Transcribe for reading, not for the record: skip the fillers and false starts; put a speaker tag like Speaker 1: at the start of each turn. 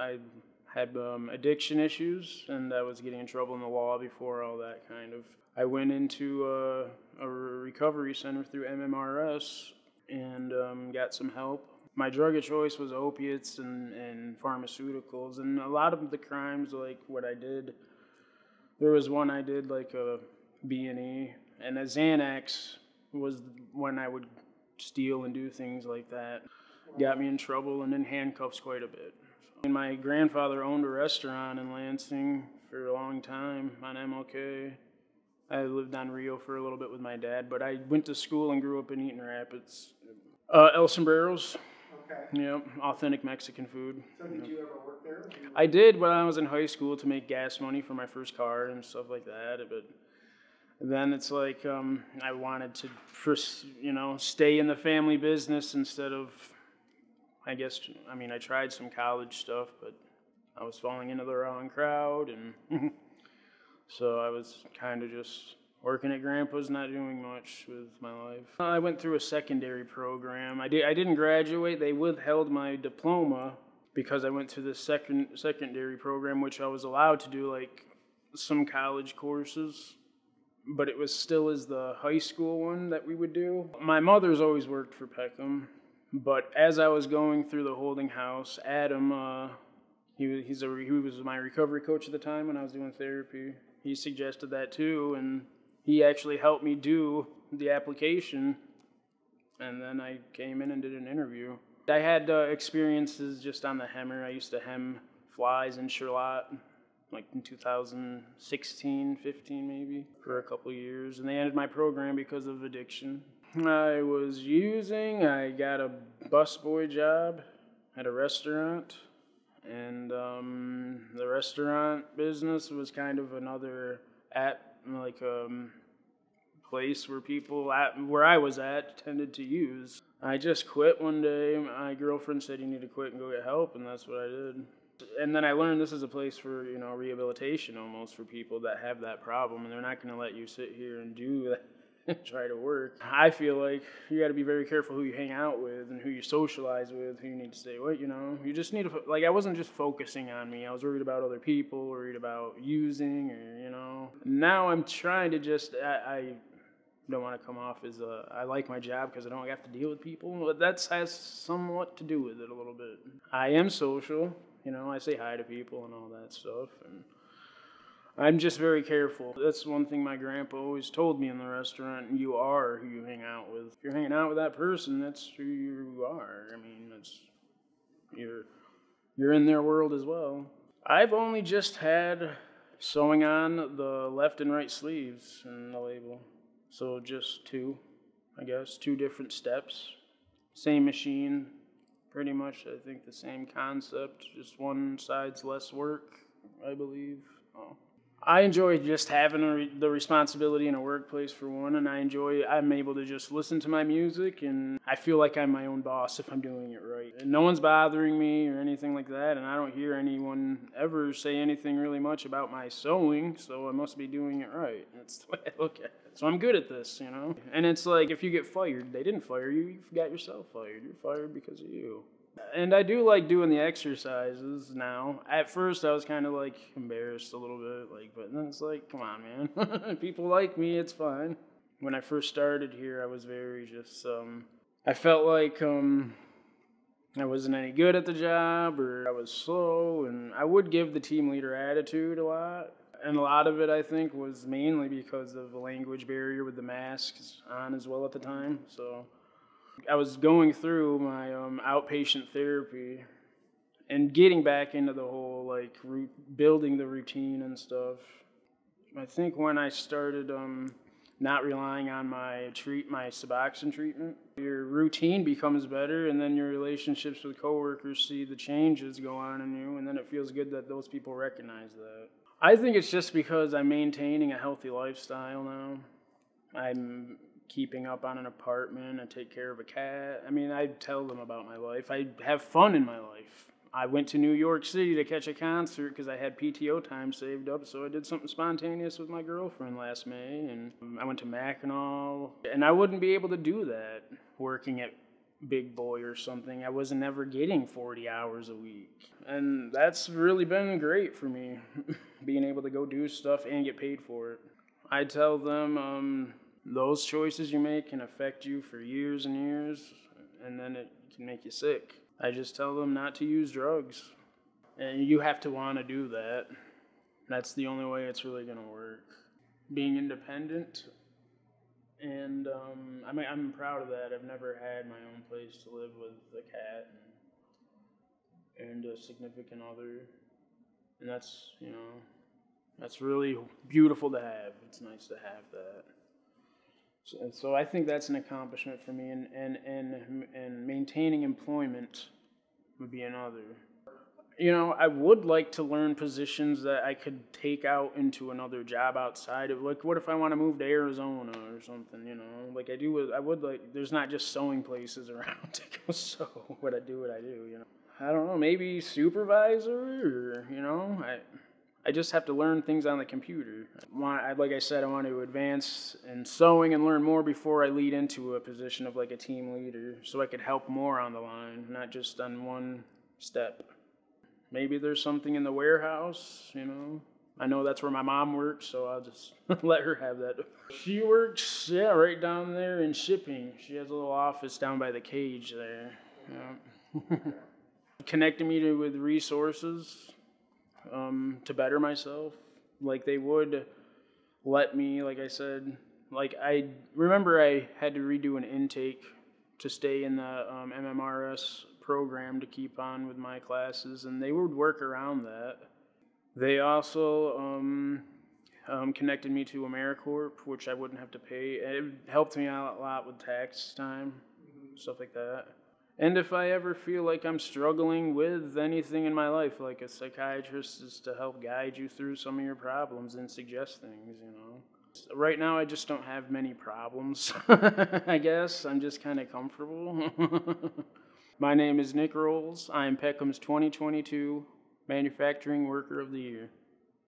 Speaker 1: I had addiction issues, and I was getting in trouble in the law before all that kind of. I went into a recovery center through MMRS and got some help. My drug of choice was opiates and pharmaceuticals, and a lot of the crimes, like what I did, there was one I did like a B&E, and a Xanax was when I would steal and do things like that. Got me in trouble and in handcuffs quite a bit. And my grandfather owned a restaurant in Lansing for a long time on MLK. I lived on Rio for a little bit with my dad, but I went to school and grew up in Eaton Rapids. El Sombreros. Okay. Yep, authentic Mexican food.
Speaker 2: So did you ever work there?
Speaker 1: I did when I was in high school to make gas money for my first car and stuff like that, but then it's like I wanted to, stay in the family business instead of, I tried some college stuff, but I was falling into the wrong crowd, and so I was kind of just working at Grandpa's, not doing much with my life. I went through a secondary program. I didn't graduate. They withheld my diploma because I went through this secondary program, which I was allowed to do like some college courses, but it was still as the high school one that we would do. My mother's always worked for Peckham, but as I was going through the holding house, Adam, he was my recovery coach at the time when I was doing therapy. He suggested that too, and he actually helped me do the application, and then I came in and did an interview. I had experiences just on the hemmer. I used to hem flies in Charlotte, like in 2016, 15 maybe, for a couple of years, and they ended my program because of addiction. I got a busboy job at a restaurant, and the restaurant business was kind of another place where people where I was at tended to use. I just quit one day. My girlfriend said you need to quit and go get help, and that's what I did. And then I learned this is a place for rehabilitation almost for people that have that problem, and they're not going to let you sit here and do that and try to work. I feel like you got to be very careful who you hang out with and who you socialize with, who you need to stay with. You just need to, I wasn't just focusing on me. I was worried about other people, worried about using, or Now I'm trying to just I don't want to come off as I like my job because I don't have to deal with people, but that has somewhat to do with it a little bit. I am social, I say hi to people and all that stuff, and I'm just very careful. That's one thing my grandpa always told me in the restaurant, you are who you hang out with. If you're hanging out with that person, that's who you are. You're in their world as well. I've only just had sewing on the left and right sleeves in the label. So just two different steps. Same machine, pretty much, I think the same concept, just one side's less work, I believe. I enjoy just having the responsibility in a workplace for one, and I'm able to just listen to my music, and I feel like I'm my own boss if I'm doing it right. And no one's bothering me or anything like that, and I don't hear anyone ever say anything really much about my sewing, so I must be doing it right. That's the way I look at it. So I'm good at this, And it's like if you get fired, they didn't fire you, you got yourself fired. You're fired because of you. And I do like doing the exercises now. At first, I was kind of embarrassed a little bit, but then it's like, come on, man. People like me, it's fine. When I first started here, I was very just, I felt like I wasn't any good at the job, or I was slow, and I would give the team leader attitude a lot. And a lot of it, I think, was mainly because of the language barrier with the masks on as well at the time, so I was going through my outpatient therapy and getting back into the whole building the routine and stuff. I think when I started not relying on my Suboxone treatment, your routine becomes better, and then your relationships with coworkers see the changes go on in you, and then it feels good that those people recognize that. I think it's just because I'm maintaining a healthy lifestyle now. I'm keeping up on an apartment, I take care of a cat. I tell them about my life. I have fun in my life. I went to New York City to catch a concert because I had PTO time saved up, so I did something spontaneous with my girlfriend last May, and I went to Mackinac, and I wouldn't be able to do that working at big boy or something. I wasn't ever getting 40 hours a week. And that's really been great for me, being able to go do stuff and get paid for it. I tell them those choices you make can affect you for years and years, and then it can make you sick. I just tell them not to use drugs. And you have to want to do that. That's the only way it's really going to work. Being independent, and I'm proud of that. I've never had my own place to live with a cat and a significant other. And that's, that's really beautiful to have. It's nice to have that. So I think that's an accomplishment for me, and maintaining employment would be another. I would like to learn positions that I could take out into another job outside of, like, what if I want to move to Arizona or something, like I would like, there's not just sewing places around to go sew what I do, I don't know, maybe supervisor, or, I just have to learn things on the computer. Like I said, I want to advance in sewing and learn more before I lead into a position of like a team leader, so I could help more on the line, not just on one step. Maybe there's something in the warehouse, I know that's where my mom works, so I'll just let her have that. She works, right down there in shipping. She has a little office down by the cage there. Yeah. Connecting me with resources to better myself. Like, they would let me, like I said, like, I remember I had to redo an intake to stay in the MMRS program to keep on with my classes, and they would work around that. They also connected me to AmeriCorps, which I wouldn't have to pay. It helped me out a lot with tax time, stuff like that. And if I ever feel like I'm struggling with anything in my life, like a psychiatrist is to help guide you through some of your problems and suggest things, Right now, I just don't have many problems, I guess. I'm just kind of comfortable. My name is Nick Rolls. I am Peckham's 2022 Manufacturing Worker of the Year.